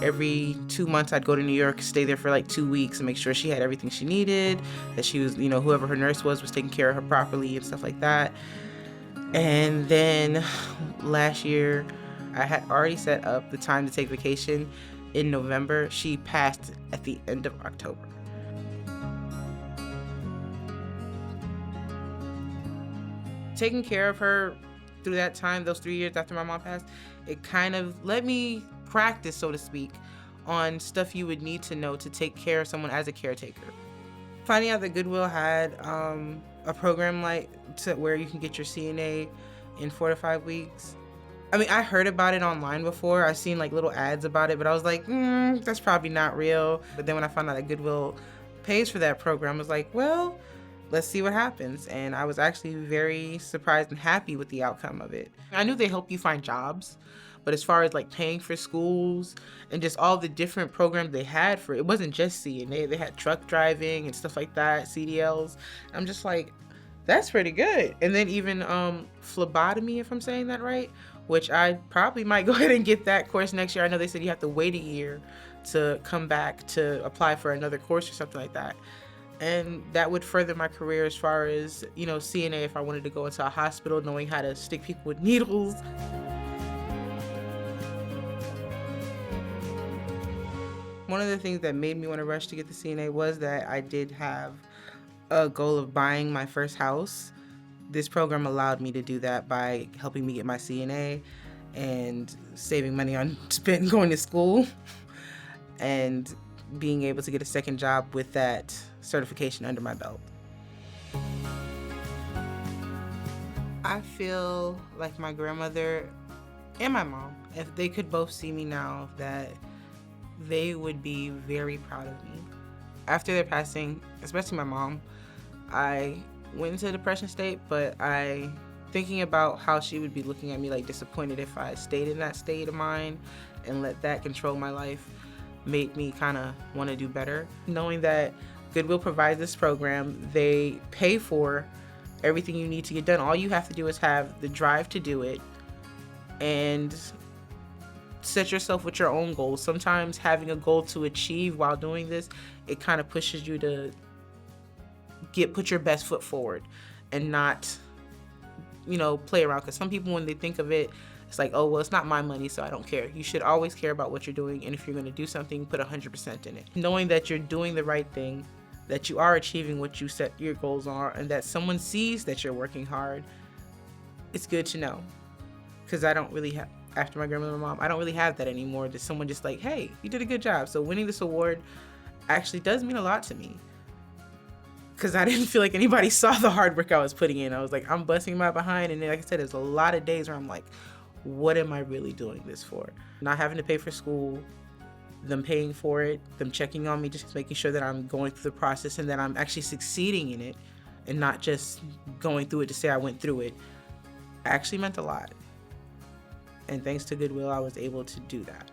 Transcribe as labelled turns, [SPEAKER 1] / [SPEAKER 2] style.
[SPEAKER 1] Every 2 months, I'd go to New York, stay there for like 2 weeks and make sure she had everything she needed, that she was, whoever her nurse was taking care of her properly and stuff like that. And then last year, I had already set up the time to take vacation in November. She passed at the end of October. Taking care of her through that time, those 3 years after my mom passed, it kind of let me practice, so to speak, on stuff you would need to know to take care of someone as a caretaker. Finding out that Goodwill had a program where you can get your CNA in 4 to 5 weeks. I mean, I heard about it online before. I've seen like little ads about it, but I was like, that's probably not real. But then when I found out that Goodwill pays for that program, I was like, well, let's see what happens. And I was actually very surprised and happy with the outcome of it. I knew they help you find jobs, but as far as like paying for schools and just all the different programs they had for it wasn't just CNA. They had truck driving and stuff like that, CDLs. I'm just like, that's pretty good. And then even phlebotomy, if I'm saying that right, which I probably might go ahead and get that course next year. I know they said you have to wait a year to come back to apply for another course or something like that. And that would further my career as far as, CNA if I wanted to go into a hospital, knowing how to stick people with needles. One of the things that made me want to rush to get the CNA was that I did have a goal of buying my first house. This program allowed me to do that by helping me get my CNA and saving money on going to school and being able to get a second job with that certification under my belt. I feel like my grandmother and my mom, if they could both see me now, that they would be very proud of me. After their passing, especially my mom, I went into a depression state, but thinking about how she would be looking at me like disappointed if I stayed in that state of mind and let that control my life made me kind of want to do better. Knowing that Goodwill provides this program, they pay for everything you need to get done. All you have to do is have the drive to do it and set yourself with your own goals. Sometimes having a goal to achieve while doing this, it kind of pushes you to put your best foot forward and not, play around. Because some people, when they think of it, it's like, oh, well, it's not my money, so I don't care. You should always care about what you're doing, and if you're going to do something, put 100% in it. Knowing that you're doing the right thing, that you are achieving what you set your goals are, and that someone sees that you're working hard, it's good to know. Because I don't really have, after my grandmother and my mom, I don't really have that anymore. There's someone just like, hey, you did a good job. So winning this award actually does mean a lot to me. Because I didn't feel like anybody saw the hard work I was putting in. I was like, I'm busting my behind. And then, like I said, there's a lot of days where I'm like, what am I really doing this for? Not having to pay for school, them paying for it, them checking on me, just making sure that I'm going through the process and that I'm actually succeeding in it and not just going through it to say I went through it, actually meant a lot. And thanks to Goodwill, I was able to do that.